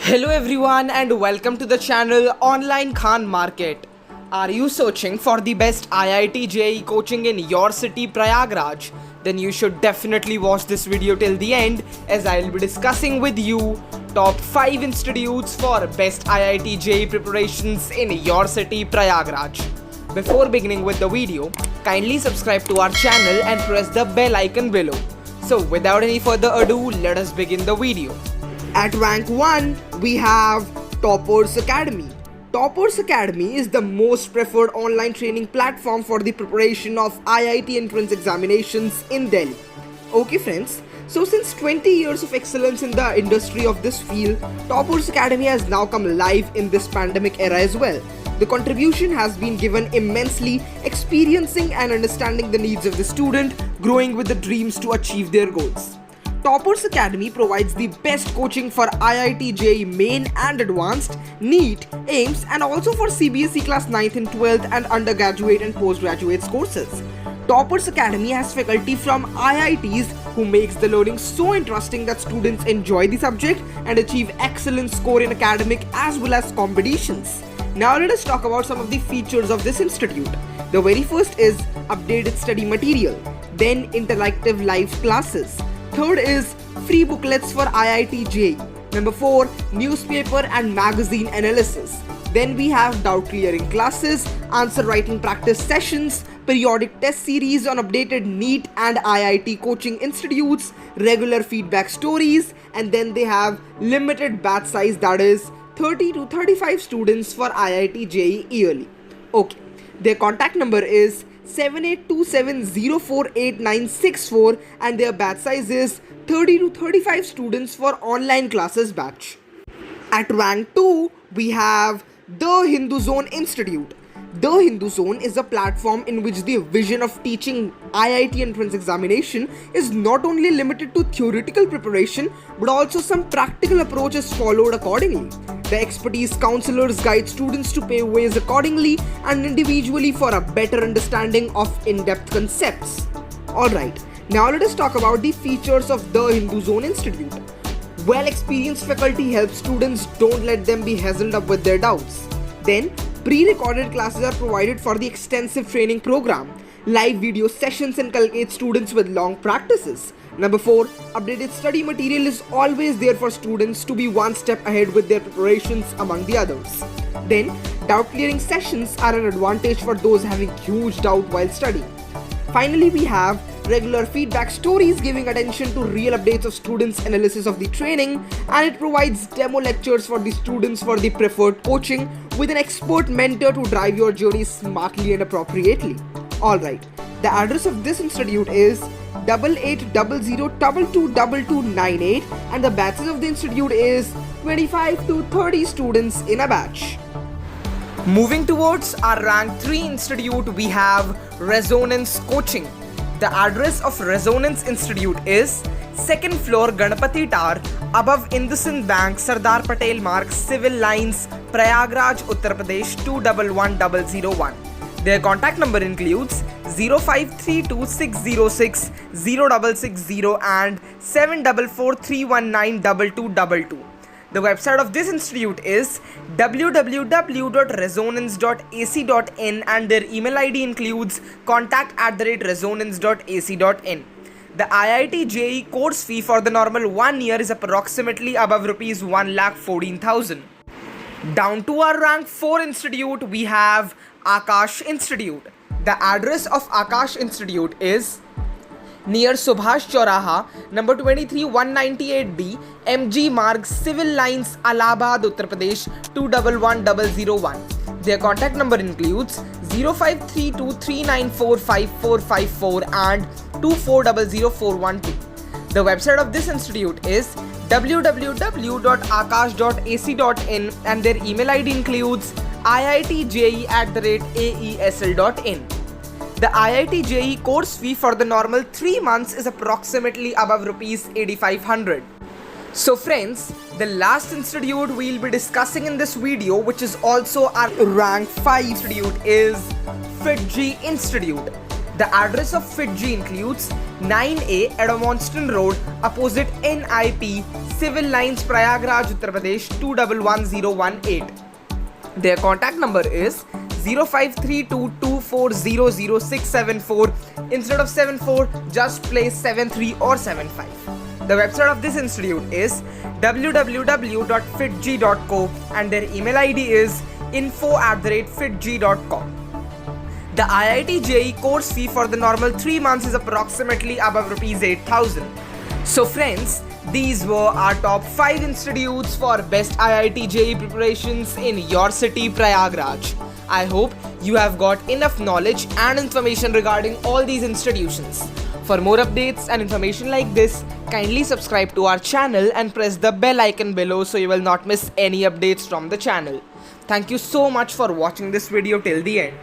Hello everyone and welcome to the channel Online Khan Market. Are you searching for the best IIT JEE coaching in your city Prayagraj? Then you should definitely watch this video till the end as I will be discussing with you top 5 institutes for best IIT JEE preparations in your city Prayagraj. Before beginning with the video, kindly subscribe to our channel and press the bell icon below. So without any further ado, let us begin the video. At rank 1, we have Toppers Academy. Toppers Academy is the most preferred online training platform for the preparation of IIT entrance examinations in Delhi. Okay friends, so since 20 years of excellence in the industry of this field, Toppers Academy has now come live in this pandemic era as well. The contribution has been given immensely, experiencing and understanding the needs of the student, growing with the dreams to achieve their goals. Toppers Academy provides the best coaching for IIT JEE Main and Advanced, NEET, AIIMS and also for CBSE Class 9th and 12th and undergraduate and postgraduate courses. Toppers Academy has faculty from IITs who makes the learning so interesting that students enjoy the subject and achieve excellent score in academic as well as competitions. Now let us talk about some of the features of this institute. The very first is updated study material, then interactive live classes. Third is free booklets for IIT JEE. Number 4, newspaper and magazine analysis. Then we have doubt clearing classes, answer writing practice sessions, periodic test series on updated NEET and IIT coaching institutes, regular feedback stories, and then they have limited batch size, that is 30 to 35 students for IIT JEE yearly. Okay, their contact number is 7827048964 and their batch size is 30 to 35 students for online classes batch. At rank 2, we have The Hindu Zone Institute. The Hindu Zone is a platform in which the vision of teaching IIT entrance examination is not only limited to theoretical preparation but also some practical approaches followed accordingly. The expertise counselors guide students to pave ways accordingly and individually for a better understanding of in-depth concepts. Alright, now let us talk about the features of the Hindu Zone Institute. Well-experienced faculty help students, don't let them be held up with their doubts. Then, pre-recorded classes are provided for the extensive training program. Live video sessions inculcate students with long practices. Number 4, updated study material is always there for students to be one step ahead with their preparations among the others. Then, doubt clearing sessions are an advantage for those having huge doubt while studying. Finally, we have regular feedback stories giving attention to real updates of students' analysis of the training, and it provides demo lectures for the students for the preferred coaching with an expert mentor to drive your journey smartly and appropriately. Alright, the address of this institute is 8800222298 and the batches of the institute is 25 to 30 students in a batch. Moving towards our rank 3 institute, we have Resonance Coaching. The address of Resonance Institute is 2nd floor Ganapati Tower above IndusInd Bank, Sardar Patel Marg, Civil Lines, Prayagraj, Uttar Pradesh 211001. Their contact number includes 0532606060 and 7443192222. The website of this institute is www.resonance.ac.in and their email ID includes contact@resonance.ac.in. The IIT JEE course fee for the normal 1 year is approximately above rupees 1,14,000. Down to our rank 4 institute, we have Akash Institute. The address of Akash Institute is near Subhash Chauraha, number 23198B, MG Marg, Civil Lines, Allahabad, Uttar Pradesh 211001. Their contact number includes 0532394544 and 2400412. The website of this institute is www.akash.ac.in and their email ID includes iitjee@aesl.in. The IIT JEE course fee for the normal 3 months is approximately above rupees 8500. So friends, the last institute we'll be discussing in this video, which is also our rank 5 institute, is FIITJEE Institute. The address of FIITJEE includes 9A Edmonston Road, opposite NIP, Civil Lines, Prayagraj, Uttar Pradesh 211018. Their contact number is 053224000674. Instead of 74, just place 73 or 75. The website of this institute is www.fiitjee.co and their email ID is info@fiitjee.com. The IIT JEE course fee for the normal 3 months is approximately above rupees 8,000. So friends, these were our top 5 institutes for best IIT JEE preparations in your city, Prayagraj. I hope you have got enough knowledge and information regarding all these institutions. For more updates and information like this, kindly subscribe to our channel and press the bell icon below so you will not miss any updates from the channel. Thank you so much for watching this video till the end.